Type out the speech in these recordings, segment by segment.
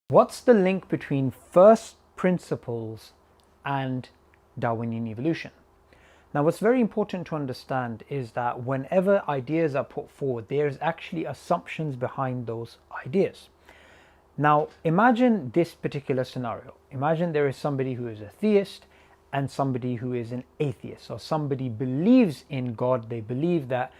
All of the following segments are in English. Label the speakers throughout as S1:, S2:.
S1: What's the link between first principles and Darwinian evolution? Now, what's very important to understand is that whenever ideas are put forward, there's actually assumptions behind those ideas. Now, imagine this particular scenario. Imagine there is somebody who is a theist and somebody who is an atheist, or somebody believes in God. They believe that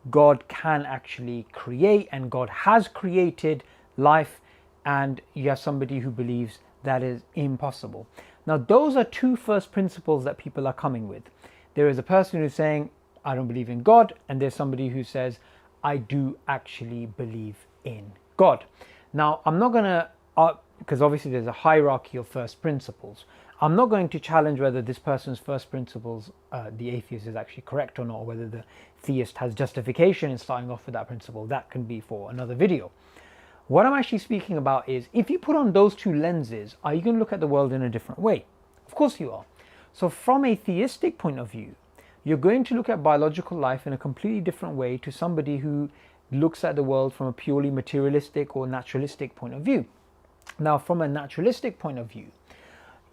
S1: God can actually create and God has created life, and you have somebody who believes that is impossible. Now, those are two first principles that people are coming with. There is a person who's saying, I don't believe in God, and there's somebody who says, I do actually believe in God. Now, I'm not going to, because obviously there's a hierarchy of first principles. I'm not going to challenge whether this person's first principles, the atheist, is actually correct or not, or whether the theist has justification in starting off with that principle. That can be for another video. What I'm actually speaking about is, if you put on those two lenses, are you going to look at the world in a different way? Of course you are. So from a theistic point of view, you're going to look at biological life in a completely different way to somebody who looks at the world from a purely materialistic or naturalistic point of view. Now, from a naturalistic point of view,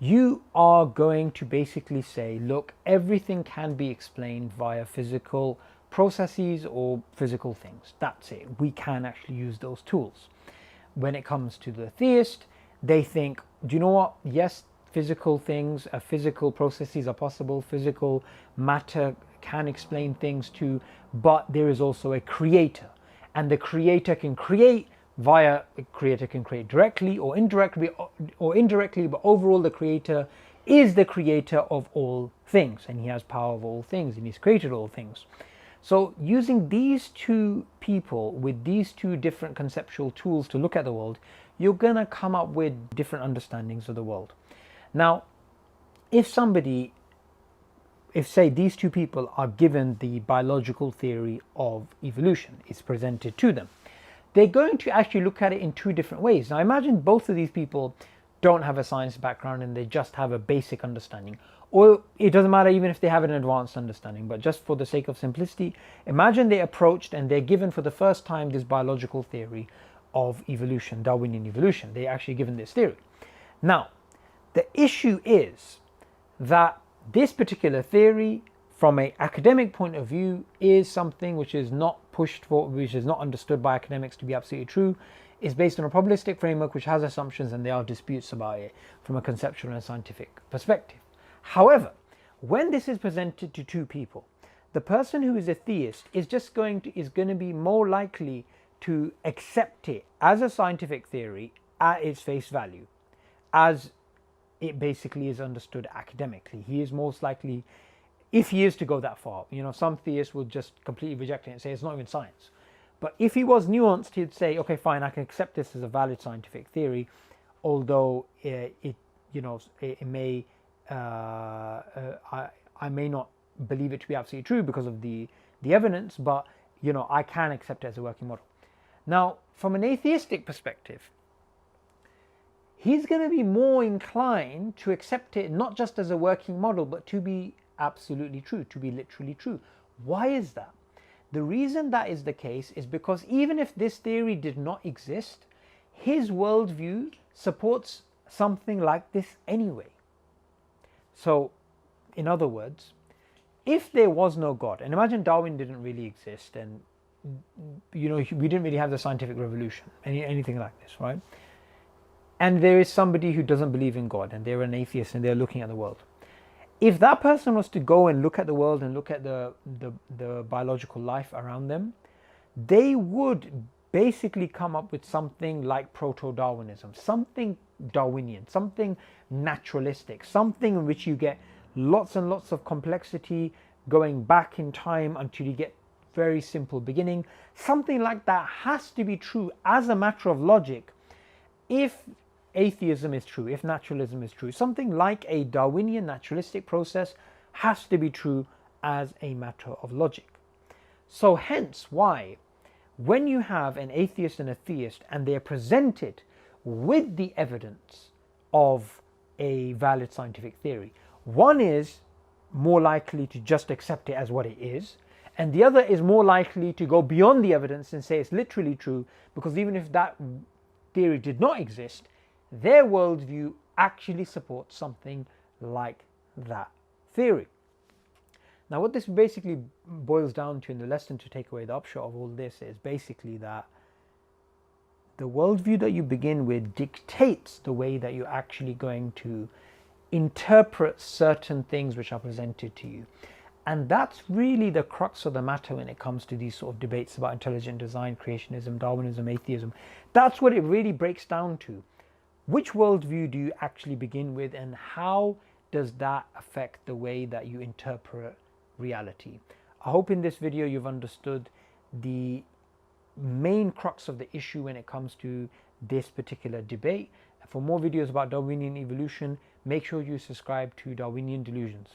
S1: you are going to basically say, look, everything can be explained via physical processes or physical things. That's it. We can actually use those tools. When it comes to the theist, they think, do you know what? Yes, physical things, physical processes are possible. Physical matter can explain things too, but there is also a creator, and the creator can create via, the creator can create directly or indirectly, but overall the creator is the creator of all things, and he has power of all things, and he's created all things. So using these two people with these two different conceptual tools to look at the world, you're going to come up with different understandings of the world. Now, if say these two people are given the biological theory of evolution, it's presented to them, they're going to actually look at it in two different ways. Now, imagine both of these people don't have a science background and they just have a basic understanding. Or it doesn't matter even if they have an advanced understanding, but just for the sake of simplicity, imagine they approached and they're given for the first time this biological theory of evolution, Darwinian evolution. They're actually given this theory. Now, the issue is that this particular theory, from an academic point of view, is something which is not pushed for, which is not understood by academics to be absolutely true. It's based on a probabilistic framework which has assumptions, and there are disputes about it from a conceptual and scientific perspective. However, when this is presented to two people, the person who is a theist is going to be more likely to accept it as a scientific theory at its face value, as it basically is understood academically. He is most likely, if he is to go that far, some theists will just completely reject it and say it's not even science. But if he was nuanced, he'd say, okay, fine, I can accept this as a valid scientific theory, although it may I may not believe it to be absolutely true because of the evidence, but I can accept it as a working model. Now, from an atheistic perspective, he's going to be more inclined to accept it not just as a working model, but to be absolutely true, to be literally true. Why is that? The reason that is the case is because even if this theory did not exist, his worldview supports something like this anyway. So, in other words, if there was no God, and imagine Darwin didn't really exist, and we didn't really have the scientific revolution, anything like this, right? And there is somebody who doesn't believe in God, and they're an atheist, and they're looking at the world. If that person was to go and look at the world and look at the biological life around them, they would basically come up with something like proto-Darwinism, something Darwinian, something naturalistic, something in which you get lots and lots of complexity going back in time until you get very simple beginning. Something like that has to be true as a matter of logic if atheism is true, if naturalism is true. Something like a Darwinian naturalistic process has to be true as a matter of logic. So hence why, when you have an atheist and a theist and they're presented with the evidence of a valid scientific theory, one is more likely to just accept it as what it is, and the other is more likely to go beyond the evidence and say it's literally true, because even if that theory did not exist, their worldview actually supports something like that theory. Now, what this basically boils down to in the lesson, to take away the upshot of all this, is basically that the worldview that you begin with dictates the way that you're actually going to interpret certain things which are presented to you. And that's really the crux of the matter when it comes to these sort of debates about intelligent design, creationism, Darwinism, atheism. That's what it really breaks down to. Which worldview do you actually begin with, and how does that affect the way that you interpret reality? I hope in this video you've understood the main crux of the issue when it comes to this particular debate. For more videos about Darwinian evolution, make sure you subscribe to Darwinian Delusions.